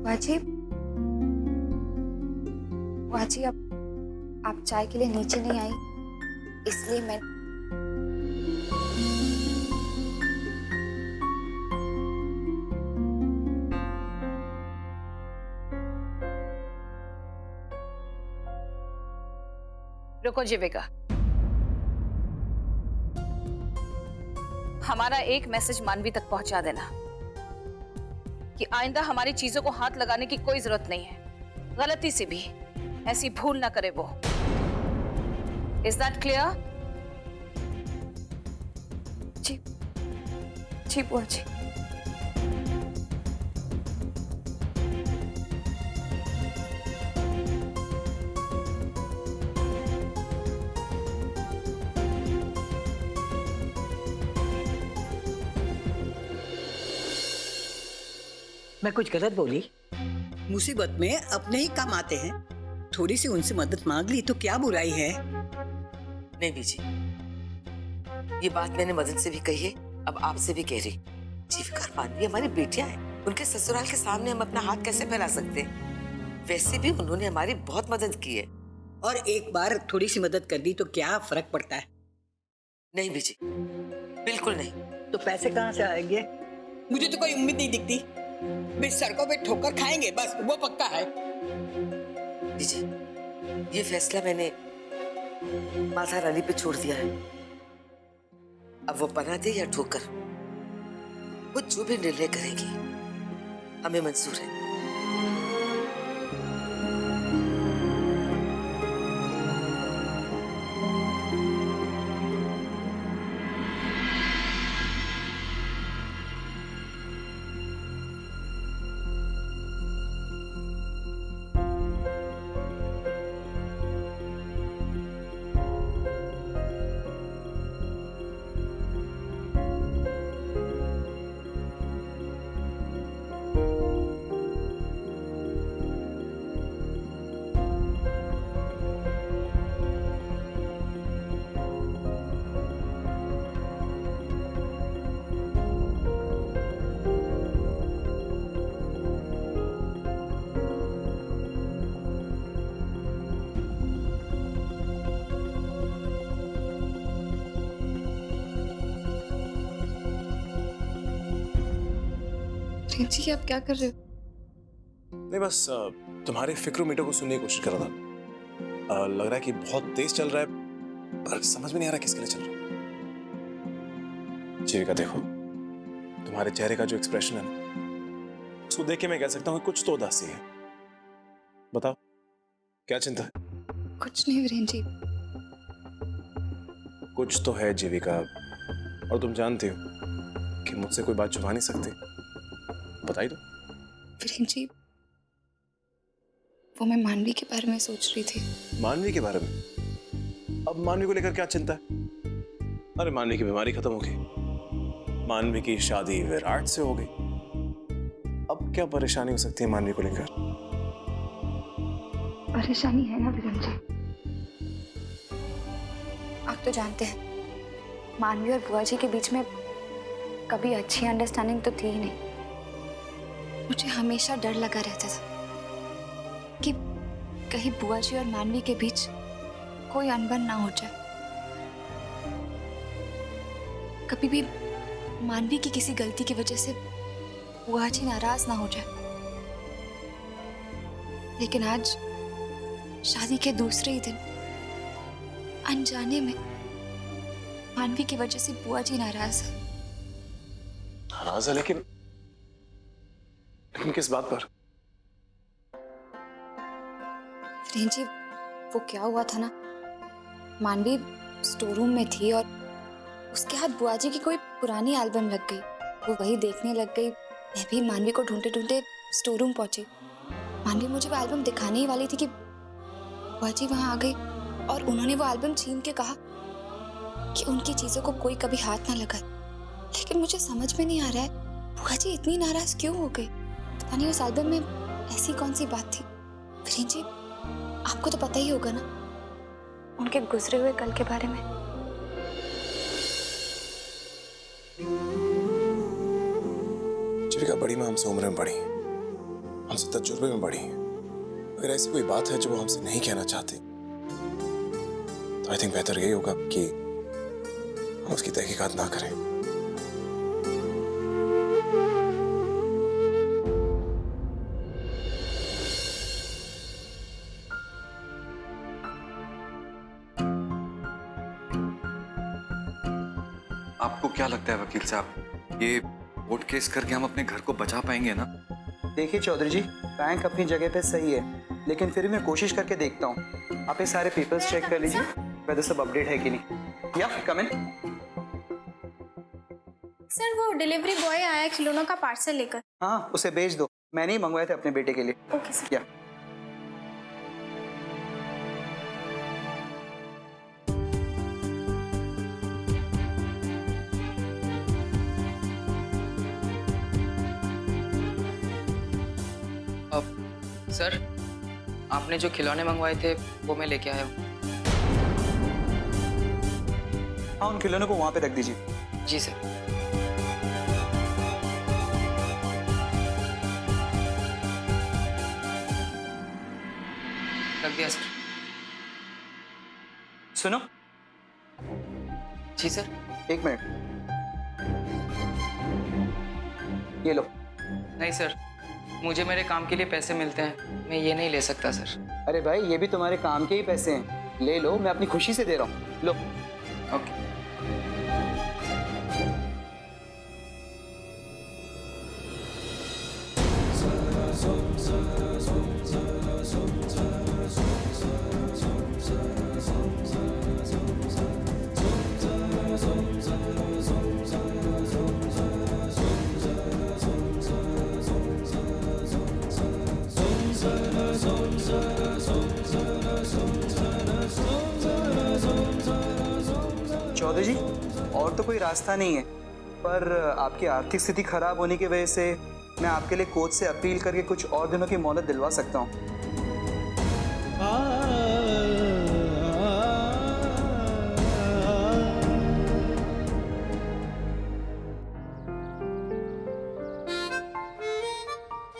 बाजी, बाजी अब आप चाय के लिए नीचे नहीं आई, इसलिए मैं रुको जीविका, हमारा एक मैसेज मानवी तक पहुंचा देना कि आइंदा हमारी चीजों को हाथ लगाने की कोई जरूरत नहीं है। गलती से भी ऐसी भूल ना करे वो। Is that clear? जी जी बुआ जी। मैं कुछ गलत बोली? मुसीबत में अपने ही काम आते हैं, थोड़ी सी उनसे मदद मांग ली तो क्या बुराई है? नहीं बीजी, ये बात मैंने मदन से भी कही है, अब आपसे भी कह रही। जीविका और मानवी हमारी बेटियां हैं, उनके ससुराल के सामने हम अपना हाथ कैसे फैला सकते हैं? वैसे भी उन्होंने हमारी बहुत मदद की है। और एक बार थोड़ी सी मदद कर दी तो क्या फर्क पड़ता है? नहीं बीजी, बिल्कुल नहीं। तो पैसे कहाँ से आएंगे? मुझे तो कोई उम्मीद नहीं दिखती। वे सड़कों पे ठोकर खाएंगे, बस वो पक्का है। बीजी, ये फैसला मैंने माता रानी पे छोड़ दिया है। अब वो पना दे या ठोकर, वो जो भी निर्णय करेगी हमें मंजूर है। जी आप क्या कर रहे हो? नहीं बस तुम्हारे फिक्रोमीटर को सुनने की कोशिश कर रहा था। लग रहा है कि बहुत तेज चल रहा है, पर समझ में नहीं आ रहा किसके लिए चल रहा है। जीविका देखो, तुम्हारे चेहरे का जो एक्सप्रेशन है ना, उसको देख के मैं कह सकता हूँ कि कुछ तो उदासी है। बताओ क्या चिंता है? कुछ नहीं वीरेन जी। कुछ तो है जीविका, और तुम जानती हो कि मुझसे कोई बात छुपा नहीं सकती। बताई दो। वीरेन जी, वो मैं मानवी के बारे में सोच रही थी। मानवी के बारे में? अब मानवी को लेकर क्या चिंता है? अरे मानवी की बीमारी खत्म हो गई, मानवी की शादी विराट से हो गई, अब क्या परेशानी हो सकती है मानवी को लेकर? परेशानी है ना वीरेन जी, आप तो जानते हैं मानवी और बुआ जी के बीच में कभी अच्छी अंडरस्टैंडिंग तो थी ही नहीं। मुझे हमेशा डर लगा रहता था कि कहीं बुआ जी और मानवी के बीच कोई अनबन ना हो जाए, कभी भी मानवी की किसी गलती की वजह से बुआ जी नाराज ना हो जाए। लेकिन आज शादी के दूसरे ही दिन अनजाने में मानवी की वजह से बुआ जी नाराज है। नाराज है? लेकिन किस बात पर? वीरेन जी, वो क्या हुआ था ना, मानवी स्टोर रूम में थी और उसके हाथ बुआ जी की कोई पुरानी एल्बम लग गई। वो वही देखने लग गई। मैं भी मानवी को ढूंढते ढूंढते स्टोर रूम पहुंची। मानवी मुझे वो एल्बम दिखाने ही वाली थी कि बुआ जी वहां आ गई और उन्होंने वो एल्बम छीन के कहा कि उनकी चीजों को कोई कभी हाथ ना लगाए। लेकिन मुझे समझ में नहीं आ रहा है बुआ जी इतनी नाराज क्यों हो गई। पता नहीं उस एल्बम में ऐसी कौन सी बात थी। वीरेन जी, आपको तो पता ही होगा ना उनके गुजरे हुए कल के बारे में। जीविका, बड़ी माँ हमसे उम्र में बड़ी, हमसे तजुर्बे में बड़ी हैं। अगर ऐसी कोई बात है जो वो हमसे नहीं कहना चाहती तो आई थिंक बेहतर यही होगा कि हम उसकी तहकीकात ना करें। आपको क्या लगता है वकील साहब, ये कोर्ट केस करके हम अपने घर को बचा पाएंगे ना? देखिए चौधरी जी, बैंक अपनी जगह पे सही है, लेकिन फिर भी मैं कोशिश करके देखता हूँ। आप ये सारे पेपर्स चेक कर लीजिए वैसे सब अपडेट है कि नहीं। या कम इन। सर वो डिलीवरी बॉय आया खिलौनों का पार्सल लेकर। हाँ उसे भेज दो, मैंने ही मंगवाए थे अपने बेटे के लिए। Okay sir. या सर, आपने जो खिलौने मंगवाए थे वो मैं लेके आया हूँ। हाँ उन खिलौनों को वहाँ पे रख दीजिए। जी सर। रख दिया सर। सुनो। जी सर। एक मिनट, ये लो। नहीं सर, मुझे मेरे काम के लिए पैसे मिलते हैं, मैं ये नहीं ले सकता सर। अरे भाई ये भी तुम्हारे काम के ही पैसे हैं, ले लो, मैं अपनी खुशी से दे रहा हूँ, लो। ओके। चौधरी जी, और तो कोई रास्ता नहीं है, पर आपकी आर्थिक स्थिति खराब होने की वजह से मैं आपके लिए कोर्ट से अपील करके कुछ और दिनों की मोहलत दिलवा सकता हूँ।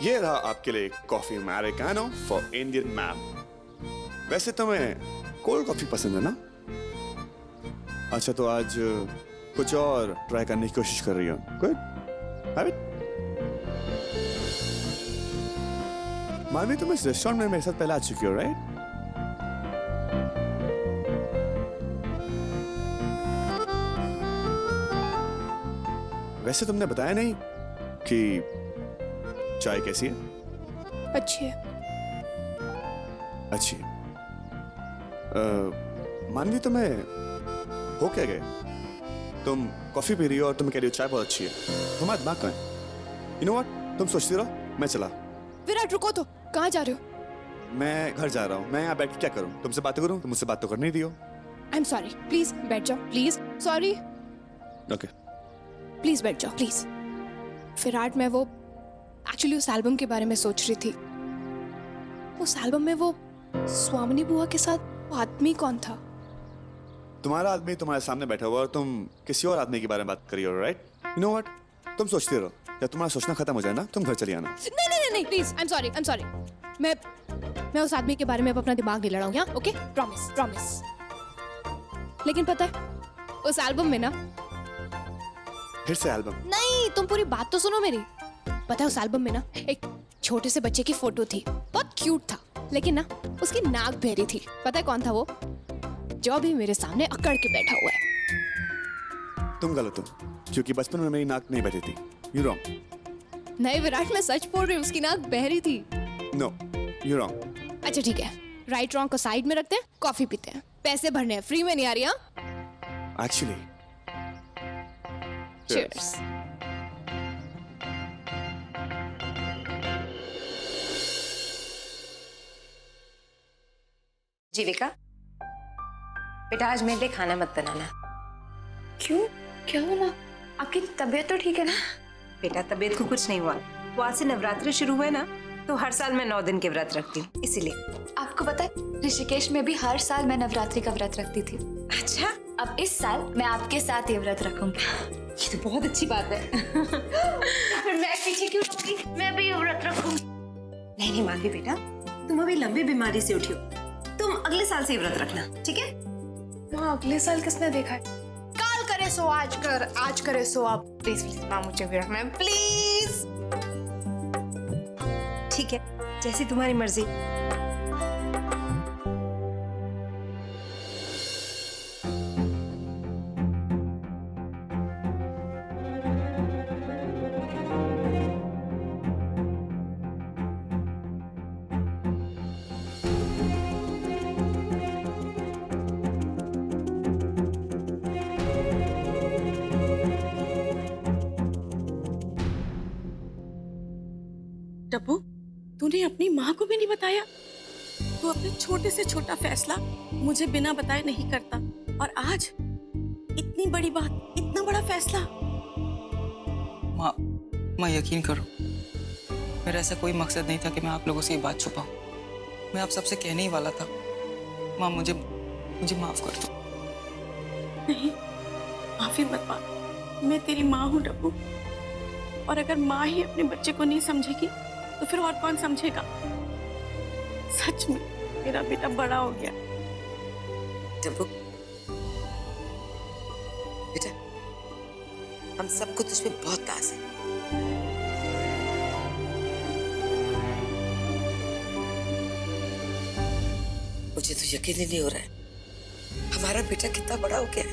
ये रहा आपके लिए coffee americano for Indian ma'am. वैसे तुम्हें कोल्ड कॉफी पसंद है ना? अच्छा तो आज कुछ और ट्राई करने की कोशिश कर रही हो। Good, have it. मामी तुम इस रेस्टोरेंट में मेरे साथ पहले आ चुकी हो, राइट? वैसे तुमने बताया नहीं कि चाय कैसी है? अच्छी है। अच्छी। मानवी तुम्हें हो क्या गए? तुम कॉफी पी रही हो और तुम कह रही हो चाय बहुत अच्छी है। तुम्हारा दिमाग कहाँ है? You know what? तुम सोचती रहो, मैं चला। विराट रुको तो, कहाँ जा रहे हो? मैं घर जा रहा हूँ। मैं यहाँ बैठ के क्या करूँ? तुमसे बातें करूँ? तुम मुझसे बात तो करने ही दियो। आई एम सॉरी, प्लीज बैठ जाओ, प्लीज। सॉरी। ओके। प्लीज बैठ जाओ, प्लीज। विराट, मैं वो एक्चुअली उस एल्बम के बारे में सोच रही थी। उस एल्बम में वो स्वामिनी बुआ के साथ वो आदमी कौन था? तुम्हारा आदमी तुम्हारे सामने बैठा हुआ और तुम किसी और आदमी के बारे में बात करी हो, राइट? You know what? तुम सोचते रहो, जब तुम्हारा सोचना खत्म हो जाए ना, तुम घर चली आना। नहीं नहीं नहीं प्लीज, आई एम सॉरी। मैं उस आदमी के बारे में अब अपना दिमाग नहीं लड़ाऊंगी, हाँ? Okay, promise. लेकिन पता है उस एल्बम में ना, फिर से एल्बम? नहीं, तुम पूरी बात तो सुनो मेरी। पता है उस एल्बम में ना एक छोटे से बच्चे की फोटो थी, बहुत क्यूट था, लेकिन ना उसकी नाक बहरी थी। पता है कौन था वो? जो अभी मेरे सामने अकड़ के बैठा हुआ है। तुम गलत हो, क्योंकि बचपन में मेरी नाक नहीं बहती थी। You wrong. नहीं विराट, मैं सच बोल रही हूँ, उसकी नाक बहरी थी। No, you wrong. अच्छा ठीक है, राइट रॉन्ग को साइड में रखते हैं, कॉफी पीते हैं। पैसे भरने हैं, फ्री में नहीं आ रही। हाँ एक्चुअली चीयर्स। जीविका, बेटा आज मेरे लिए खाना मत बनाना। क्यों? क्या हुआ? आपकी तबीयत तो ठीक है ना? बेटा तबीयत को कुछ नहीं हुआ, वो आज से नवरात्रि शुरू हुए ना, तो हर साल मैं 9 दिन के व्रत रखती हूँ, इसीलिए। आपको पता है ऋषिकेश में भी हर साल मैं नवरात्रि का व्रत रखती थी। अच्छा, अब इस साल मैं आपके साथ ये व्रत रखूंगी। ये तो बहुत अच्छी बात है। फिर मैं पीछे क्यों रहूंगी? मैं भी ये व्रत रखूंगी। नहीं नहीं मानवी बेटा, तुम अभी लंबी बीमारी से उठी हो, तुम अगले साल से व्रत रखना, ठीक है? माँ अगले साल किसने देखा है? काल करे सो आज कर, आज करे सो अब। प्लीज प्लीज माँ मुझे भी रखना है प्लीज। ठीक है, जैसी तुम्हारी मर्जी। टप्पू, तूने अपनी माँ को भी नहीं बताया? तू अपने छोटे से छोटा फैसला मुझे बिना बताए नहीं करता, और आज इतनी बड़ी बात, इतना बड़ा फैसला। माँ यकीन करो, मेरा ऐसा कोई मकसद नहीं था कि मैं आप लोगों से ये बात छुपाऊं। मैं आप सबसे कहने ही वाला था। माँ मुझे माफ कर दो। नहीं, माफी मत मांग, मैं तेरी माँ हूँ टप्पू, और अगर माँ ही अपने बच्चे को नहीं समझेगी तो फिर और कौन समझेगा? सच में मेरा बेटा बड़ा हो गया। टप्पू बेटा, हम सबको तुझमें बहुत तास है। मुझे तो यकीन ही नहीं हो रहा है, हमारा बेटा कितना बड़ा हो गया है,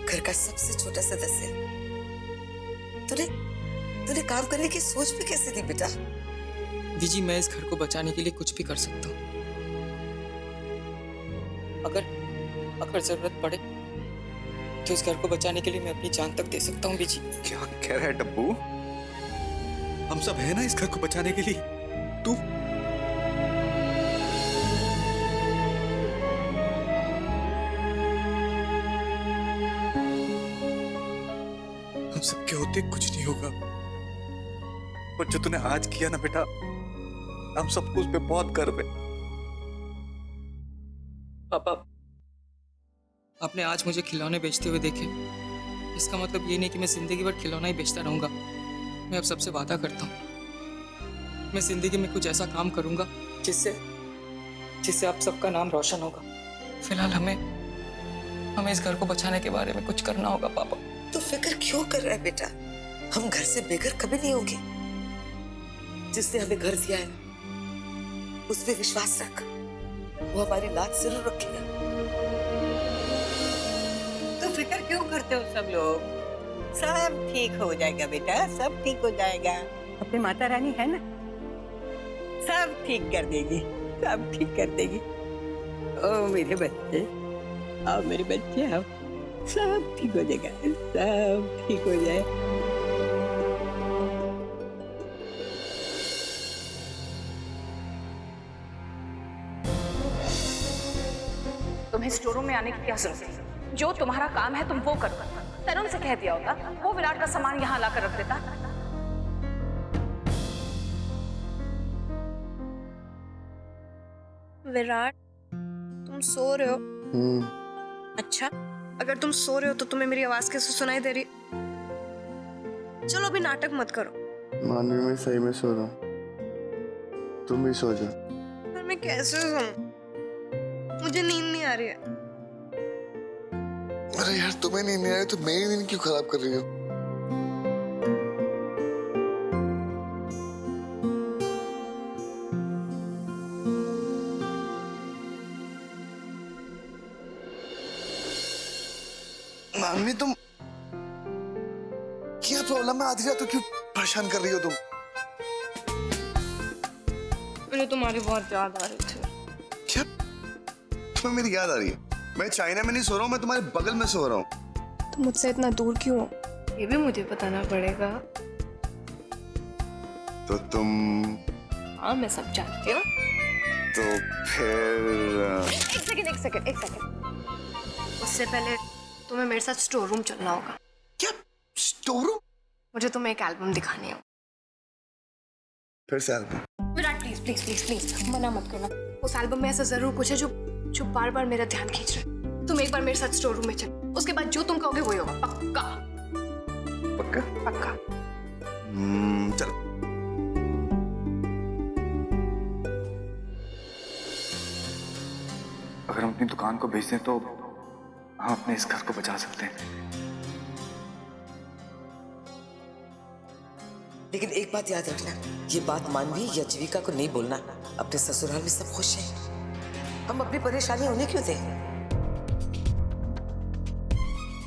घर का सबसे छोटा सदस्य। तूने काम करने की सोच भी कैसे दी बेटा? दीजी, मैं इस घर को बचाने के लिए कुछ भी कर सकता हूँ। अगर जरूरत पड़े तो इस घर को बचाने के लिए मैं अपनी जान तक दे सकता हूँ बीजी। क्या कह रहा है डब्बू? हम सब है ना इस घर को बचाने के लिए। तू हम सबके होते कुछ नहीं होगा, पर जो तूने आज किया ना बेटा, हम सबको उस पे बहुत गर्व है। पापा, आपने आज मुझे खिलौने बेचते हुए देखे, इसका मतलब ये नहीं कि मैं जिंदगी भर खिलौना ही बेचता रहूंगा। मैं अब सबसे वादा करता हूँ, मैं जिंदगी में कुछ ऐसा काम करूंगा जिससे आप सबका नाम रोशन होगा। फिलहाल हमें इस घर को बचाने के बारे में कुछ करना होगा। पापा, तो फिक्र क्यों कर रहा है बेटा? हम घर से बेघर कभी नहीं होंगे। जिसने हमें घर दिया है उस पे विश्वास रख, वो हमारी लाज जरूर रखेगा। तो फिक्र क्यों करते हो सब लोग? सब ठीक हो जाएगा बेटा, सब ठीक हो जाएगा। अपनी माता रानी है ना, सब ठीक कर देगी, सब ठीक कर देगी। ओ मेरे बच्चे, आओ मेरे बच्चे, आओ, सब ठीक हो जाएगा, सब ठीक हो जाए। तुम्हें स्टोर रूम में आने की क्या जरूरत है? जो तुम्हारा काम है तुम वो करो। तरुण से कह दिया होता, वो विराट का सामान यहाँ लाकर रख देता। विराट, तुम सो रहे हो? अच्छा, अगर तुम सो रहे हो तो तुम्हें मेरी आवाज कैसे सुनाई दे रही? चलो अभी नाटक मत करो। मानवी, मैं सही में सो रहा हूँ, तुम भी सो जाओ। पर मैं कैसे सोऊं? मुझे नींद नहीं आ रही है। अरे यार, तुम्हें नींद नहीं आ रही तो मेरी नींद क्यों खराब कर रही हो? मानवी, तुम क्या प्रॉब्लम है? आधी रात को क्यों परेशान कर रही हो तुम? मुझे तुम्हारी बहुत याद आ रही थी। क्या तुम्हें मेरी याद आ रही है? मैं चाइना में नहीं सो रहा हूँ, मैं तुम्हारे बगल में सो रहा हूँ। तुम मुझसे इतना दूर क्यों हो? ये भी मुझे बताना पड़ेगा। तो तुम? हाँ, मैं सब जानती हूँ। तो फिर एक सेकंड। उससे पहले तुम्हें मेरे साथ स्टोर रूम चलना होगा। क्या स्टोर रूम? मुझे तुम्हें एक एल्बम दिखानी है। फिर से एल्बम? विराट, प्लीज मना मत करना। उस एल्बम में ऐसा जरूर कुछ है जो बार बार मेरा ध्यान खींच रहा है। तुम एक बार मेरे साथ स्टोर रूम में चलो, उसके बाद जो तुम कहोगे वही होगा। पक्का? पक्का? पक्का। चलो। सामान को भेज दें तो हम अपने इस घर को बचा सकते हैं। लेकिन एक बात याद रखना, ये बात मानवी या जीविका को नहीं बोलना। अपने ससुराल में सब खुश हैं, हम अपनी परेशानी होने क्यों दें?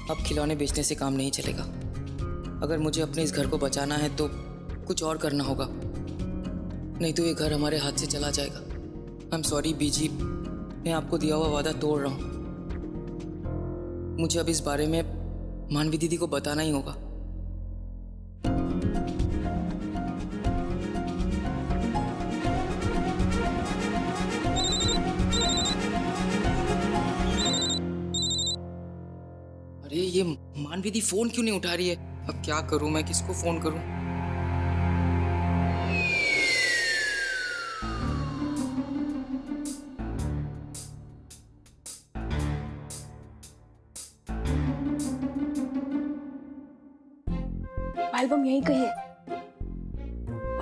अब खिलौने बेचने से काम नहीं चलेगा। अगर मुझे अपने इस घर को बचाना है तो कुछ और करना होगा, नहीं तो ये घर हमारे हाथ से चला जाएगा। आई एम सॉरी बीजी, मैं आपको दिया हुआ वादा तोड़ रहा हूँ। मुझे अब इस बारे में मानवी दीदी को बताना ही होगा। अरे ये मानवी दी फोन क्यों नहीं उठा रही है? अब क्या करूं मैं, किसको फोन करूं? एल्बम यहीं कहीं है।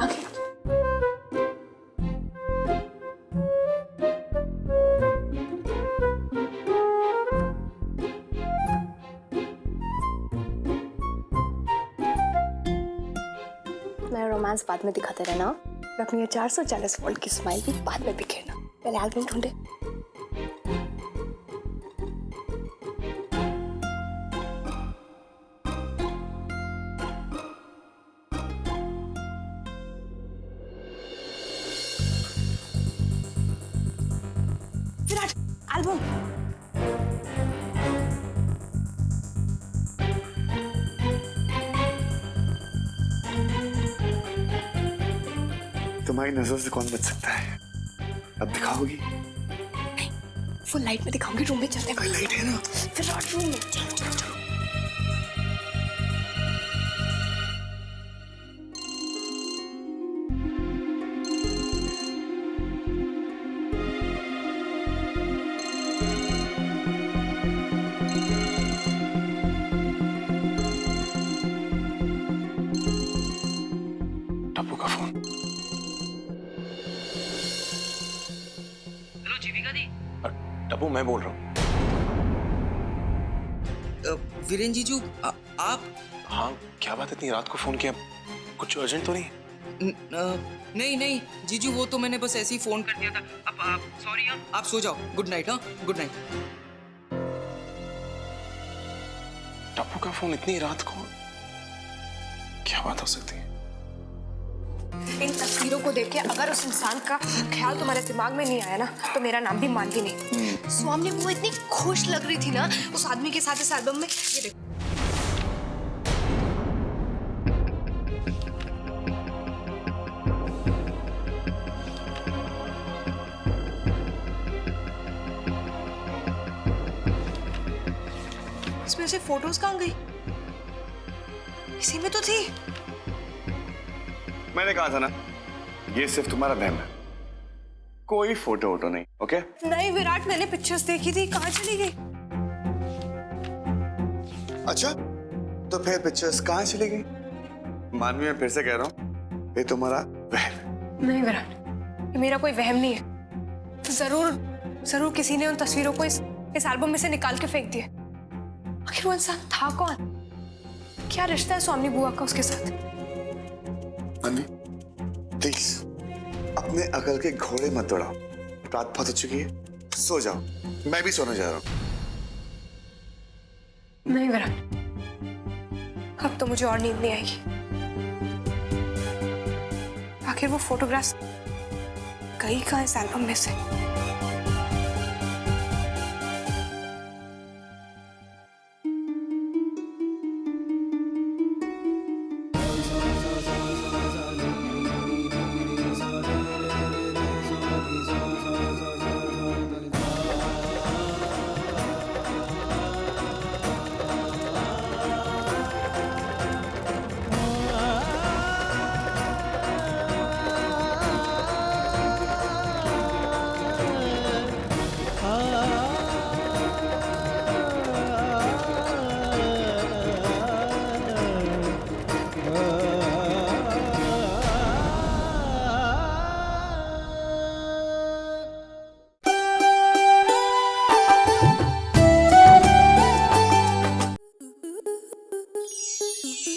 आगे मैं रोमांस बाद में दिखाते रहना और अपनी ये 440 वोल्ट की स्माइल भी बाद में बिखेरना। पहले एल्बम ढूंढे। विराट, एल्बम। तुम्हारी नजर से कौन बच सकता है? अब दिखाओगी? फुल लाइट में दिखाऊंगी। रूम में चलते हैं। लाइट है ना? विराट रूम में चलो चलो चलो। टप्पू का फोन। हेलो जीविका दी। टप्पू मैं बोल रहा हूँ। वीरेन जीजू आप? हाँ क्या बात है, इतनी रात को फोन किया? कुछ अर्जेंट तो नहीं? नहीं नहीं जीजू, वो तो मैंने बस ऐसे ही फोन कर दिया था। अब आप सॉरी, आप सो जाओ। Good night. हाँ गुड नाइट। टप्पू का फोन इतनी रात को? क्या बात हो सकती है? इन तस्वीरों को देख के अगर उस इंसान का ख्याल तुम्हारे दिमाग में नहीं आया ना तो मेरा नाम भी मानवी नहीं। स्वामी वो इतनी खुश लग रही थी ना उस आदमी के साथ इस एल्बम में। ये देखो। इसमें से फोटोज कहाँ गई? इसी में तो थी। मैंने कहा था ना, ये सिर्फ तुम्हारा वहम है, कोई फोटो वोटो नहीं। ओके? नहीं विराट, मैंने पिक्चर्स देखी थी। कहाँ चली गई? अच्छा, तो फिर पिक्चर्स कहाँ चली गई? मानवी, मैं फिर से कह रहा हूँ, ये तुम्हारा वहम। नहीं विराट, ये मेरा कोई वहम नहीं है। जरूर किसी ने उन तस्वीरों को इस एल्बम में से निकाल के फेंक दिया। आखिर वो इंसान था कौन? क्या रिश्ता है स्वामी बुआ का उसके साथ? प्लीज अपने अकल के घोड़े मत दौड़ाओ। रात बहुत हो चुकी है, सो जाओ। मैं भी सोने जा रहा हूँ। नहीं विराट, अब तो मुझे और नींद नहीं आएगी। आखिर वो फोटोग्राफ्स गई कहाँ इस एल्बम में से?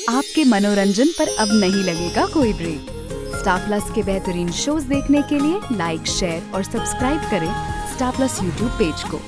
आपके मनोरंजन पर अब नहीं लगेगा कोई ब्रेक। स्टार प्लस के बेहतरीन शोज देखने के लिए लाइक, शेयर और सब्सक्राइब करें स्टार प्लस यूट्यूब पेज को।